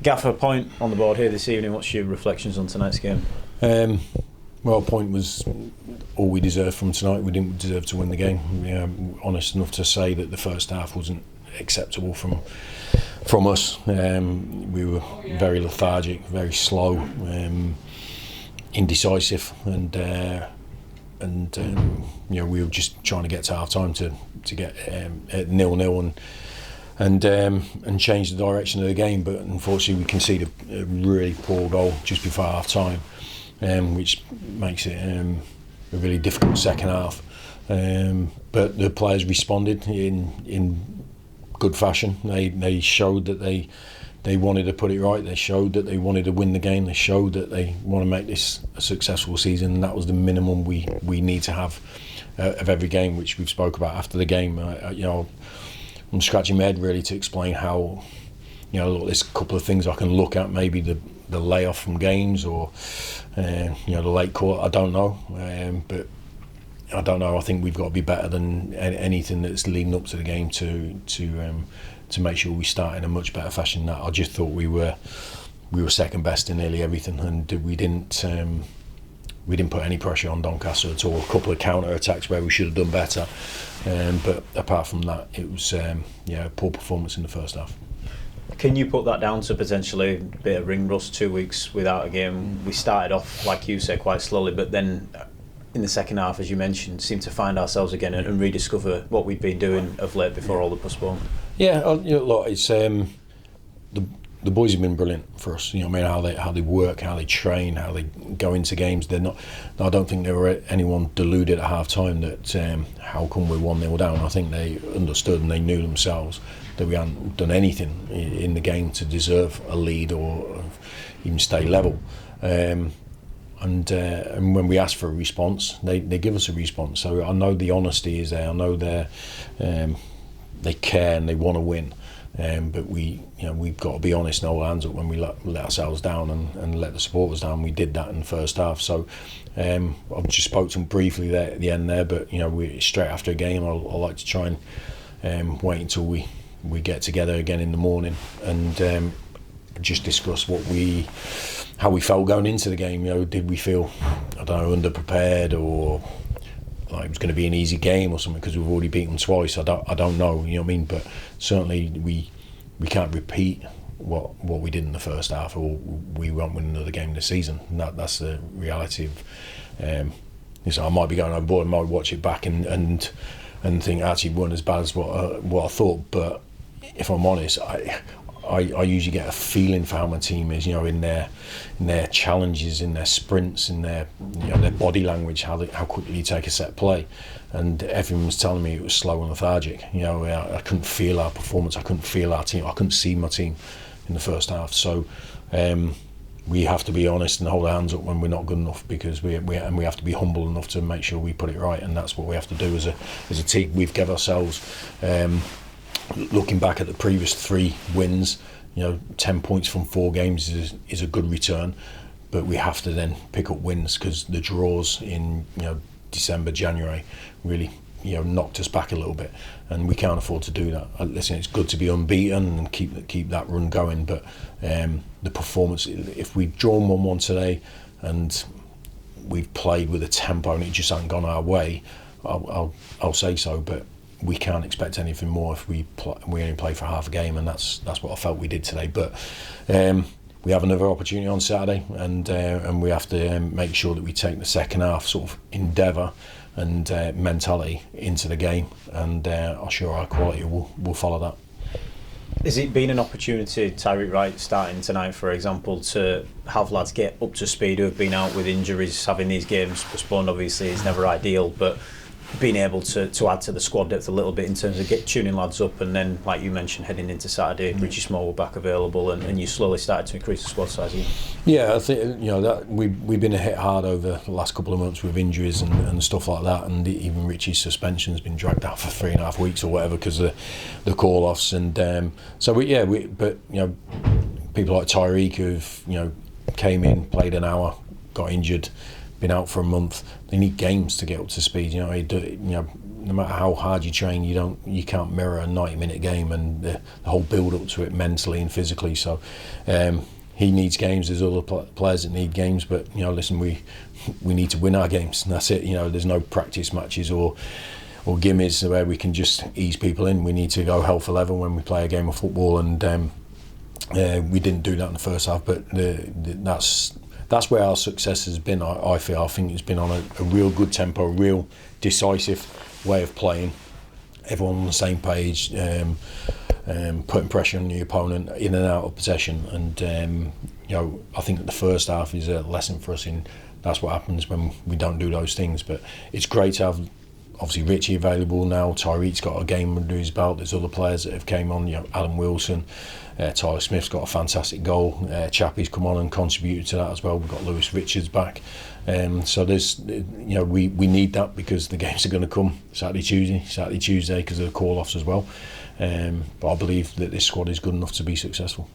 Gaffer, point on the board here this evening. What's your reflections on tonight's game? Well, point was all we deserved from tonight. We didn't deserve to win the game. Honest enough to say that the first half wasn't acceptable from us. We were very lethargic, very slow, indecisive, and we were just trying to get to half time to get at 0-0 and change the direction of the game. But unfortunately, we conceded a really poor goal just before half time, which makes it a really difficult second half. But the players responded in good fashion. They showed that they wanted to put it right. They showed that they wanted to win the game. They showed that they want to make this a successful season. And that was the minimum we need to have of every game, which we've spoke about after the game. I'm scratching my head really to explain how, look, there's a couple of things I can look at, maybe the layoff from games or the late call. I don't know, but I don't know. I think we've got to be better than anything that's leading up to the game to make sure we start in a much better fashion than that. I just thought we were second best in nearly everything, and we didn't put any pressure on Doncaster at all. A couple of counter attacks where we should have done better, but apart from that, it was a poor performance in the first half. Can you put that down to potentially a bit of ring rust? 2 weeks without a game. We started off, like you said, quite slowly, but then in the second half, as you mentioned, seemed to find ourselves again and rediscover what we'd been doing of late before all the postponement. Yeah, look, it's the boys have been brilliant for us. How they work, how they train, how they go into games. They're not. I don't think there were anyone deluded at half time that how come we're 1-0 down. I think they understood and they knew themselves that we hadn't done anything in the game to deserve a lead or even stay level. And when we ask for a response, they give us a response. So I know the honesty is there. I know they care and they want to win. But we've got to be honest and hold our hands up when we let ourselves down and let the supporters down. We did that in the first half. So I've just spoke to them briefly there at the end there. But we straight after a game, I like to try and wait until we get together again in the morning and just discuss how we felt going into the game. Did we feel, I don't know, underprepared or like it was going to be an easy game or something because we've already beaten them twice? I don't know. You know what I mean? But certainly we can't repeat what we did in the first half, or we won't win another game this season. And that's the reality of. I might be going overboard. I might watch it back and think actually weren't as bad as what I thought. But if I'm honest, I usually get a feeling for how my team is, in their challenges, in their sprints, in their their body language, how quickly you take a set play, and everyone was telling me it was slow and lethargic. I couldn't feel our performance, I couldn't feel our team, I couldn't see my team in the first half. So we have to be honest and hold our hands up when we're not good enough, because we have to be humble enough to make sure we put it right, and that's what we have to do as a team. We've given ourselves. Looking back at the previous 3 wins, 10 points from 4 games is a good return, but we have to then pick up wins, because the draws in December, January really knocked us back a little bit, and we can't afford to do that. Listen, it's good to be unbeaten and keep that run going, but the performance, if we've drawn 1-1 today and we've played with a tempo and it just hasn't gone our way, I'll say so, but we can't expect anything more if we only play for half a game, and that's what I felt we did today. But we have another opportunity on Saturday, and we have to make sure that we take the second half sort of endeavour and mentality into the game, and I'm sure our quality will follow that. Is it been an opportunity, Tyreek Wright starting tonight, for example, to have lads get up to speed who have been out with injuries? Having these games postponed obviously is never ideal, but being able to add to the squad depth a little bit in terms of tuning lads up, and then, like you mentioned, heading into Saturday, Richie Smallwood back available, and you slowly started to increase the squad size again. Yeah, I think that we've been hit hard over the last couple of months with injuries and stuff like that, and even Richie's suspension has been dragged out for 3.5 weeks or whatever because of the call-offs, and but people like Tyreek who've came in, played an hour, got injured, been out for a month. They need games to get up to speed. no matter how hard you train, you can't mirror a 90-minute game and the whole build up to it mentally and physically. So he needs games. There's other players that need games, but listen, we need to win our games, and that's it. There's no practice matches or gimmies where we can just ease people in. We need to go hell for leather when we play a game of football, and we didn't do that in the first half. But that's where our success has been. I think it's been on a real good tempo, a real decisive way of playing. Everyone on the same page, putting pressure on the opponent in and out of possession. And I think that the first half is a lesson for us in that's what happens when we don't do those things. But it's great to have obviously Richie available now. Tyreek's got a game under his belt. There's other players that have came on. Alan Wilson, Tyler Smith's got a fantastic goal. Chappie's come on and contributed to that as well. We've got Lewis Richards back. So there's, we need that because the games are going to come Saturday, Tuesday because of the call-offs as well. But I believe that this squad is good enough to be successful.